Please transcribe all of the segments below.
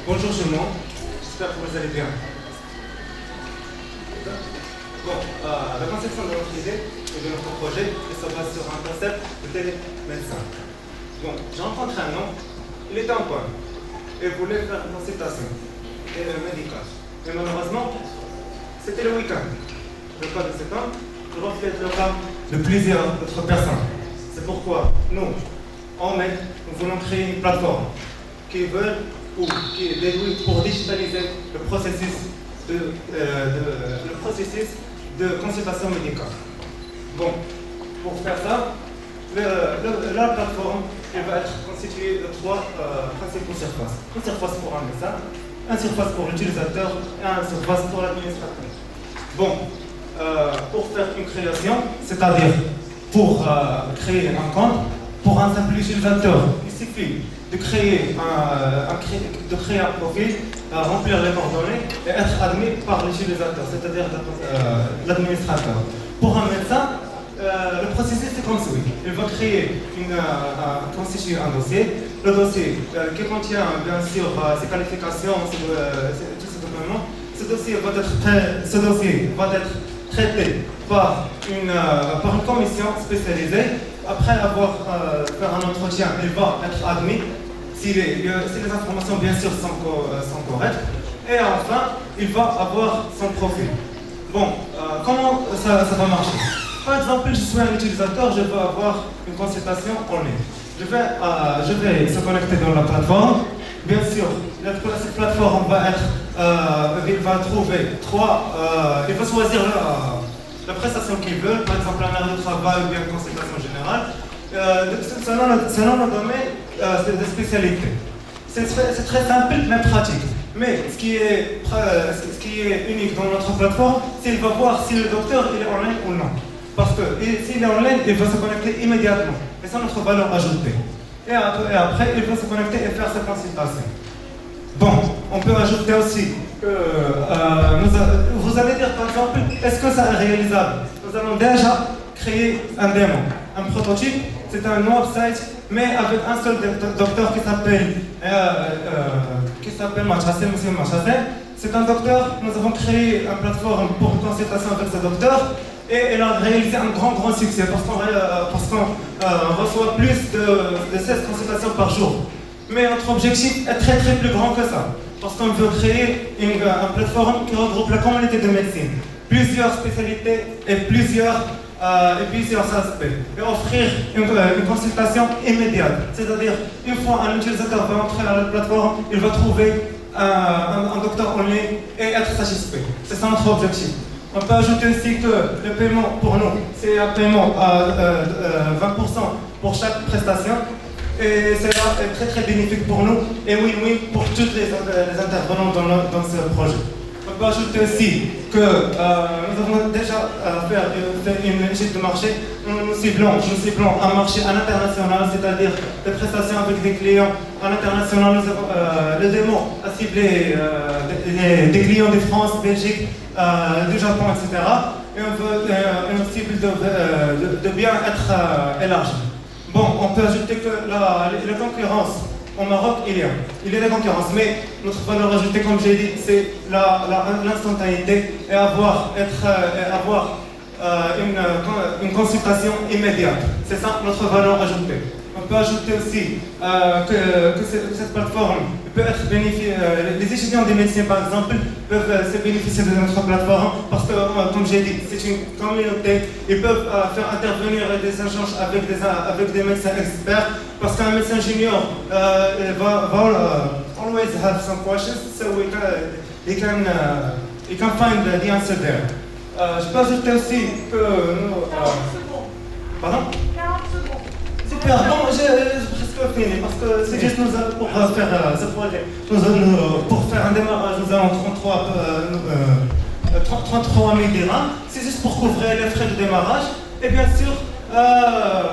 Bonjour tout le monde, j'espère que vous allez bien. Bon, la conception de notre idée et de notre projet se base sur un concept de télémédecin. Bon, j'ai rencontré un homme, il était en point et voulait faire une consultation médicale. Mais malheureusement, c'était le week-end. Le cas de cet homme reflète le cas de plusieurs autres personnes. C'est pourquoi nous voulons créer une plateforme qui est dédiée pour digitaliser le processus de consultation médicale. Bon, pour faire ça, la plateforme elle va être constituée de trois principaux surfaces. Une surface pour un médecin, une surface pour l'utilisateur et une surface pour l'administrateur. Bon, pour faire une création, c'est-à-dire pour créer un compte, pour un simple utilisateur, il suffit de créer un profil, remplir les coordonnées et être admis par l'utilisateur, c'est-à-dire l'administrateur. Pour un médecin, le processus est comme suit. Il va constituer un dossier. Le dossier qui contient bien sûr ses qualifications, tous ces documents. Ce dossier va être traité par une commission spécialisée. Après avoir fait un entretien, il va être admis si les informations bien sûr sont correctes. Et enfin, il va avoir son profil. Bon, comment ça va marcher? Par exemple, je suis un utilisateur, je vais avoir une consultation en ligne. Je vais se connecter dans la plateforme. Bien sûr, cette plateforme il va trouver il va choisir la prestation qu'il veut, par exemple un arrêt de travail ou bien une consultation générale, selon le domaine de spécialité. C'est très simple mais pratique. Mais ce qui est unique dans notre plateforme, c'est qu'il va voir si le docteur il est en ligne ou non. Parce que s'il est en ligne, il va se connecter immédiatement. Et c'est notre valeur ajoutée. Et après, il va se connecter et faire sa consultation. Bon, on peut ajouter aussi que vous allez dire par exemple, est-ce que ça est réalisable? Nous allons déjà créer un démo, un prototype. C'est un website, mais avec un seul docteur qui s'appelle Machassé, Monsieur Machassé. C'est un docteur. Nous avons créé une plateforme pour une consultation avec ce docteur. Et elle a réalisé un grand succès parce qu'on reçoit plus de 16 consultations par jour. Mais notre objectif est très plus grand que ça. Parce qu'on veut créer une plateforme qui regroupe la communauté de médecine, plusieurs spécialités et plusieurs aspects. Et offrir une consultation immédiate. C'est-à-dire, une fois un utilisateur va entrer dans la plateforme, il va trouver un docteur en ligne et être satisfait. C'est ça notre objectif. On peut ajouter aussi que le paiement pour nous, c'est un paiement à 20% pour chaque prestation. Et cela est très bénéfique pour nous et win-win pour tous les intervenants dans ce projet. On peut ajouter aussi que nous avons déjà fait une étude de marché. Nous ciblons un marché à l'international, c'est-à-dire des prestations avec des clients à l'international. Le démo a ciblé des clients de France, Belgique, du Japon, etc. Et on veut une cible de bien être élargie. Bon, on peut ajouter que la concurrence au Maroc, il y a des concurrences, mais notre valeur ajoutée, comme j'ai dit, c'est l'instantanéité et avoir une consultation immédiate. C'est ça notre valeur ajoutée. On peut ajouter aussi que cette plateforme peut être bénéfique. Les étudiants de médecine, par exemple, peuvent se bénéficier de notre plateforme parce que, comme j'ai dit, c'est une communauté. Ils peuvent faire intervenir des échanges avec des médecins experts parce qu'un médecin junior va always have some questions, so he can find the answer there. Je peux ajouter aussi que 40 secondes. Pardon? 40 secondes. Super, bon, j'ai presque fini parce que c'est juste pour faire ce projet. Pour faire un démarrage, nous avons 33 000 dirhams. C'est juste pour couvrir les frais de démarrage. Et bien sûr,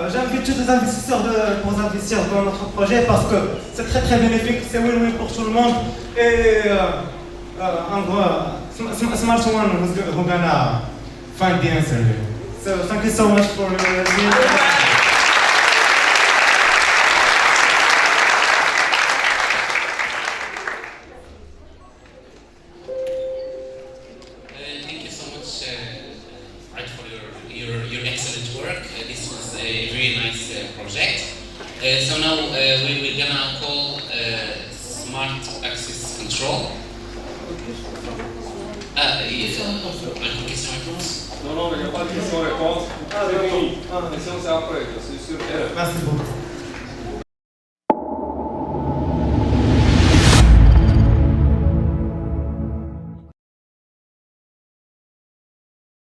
j'invite tous les investisseurs pour investir dans notre projet parce que c'est très bénéfique, c'est win-win pour tout le monde. Et en gros, smart one who's gonna find the answer here. So thank you so much for listening. project. So now we're gonna call smart access control. Une question-réponse? Non, mais il n'y a pas de question-réponse. C'est fini. La question, c'est après. C'est sur elle. Merci beaucoup.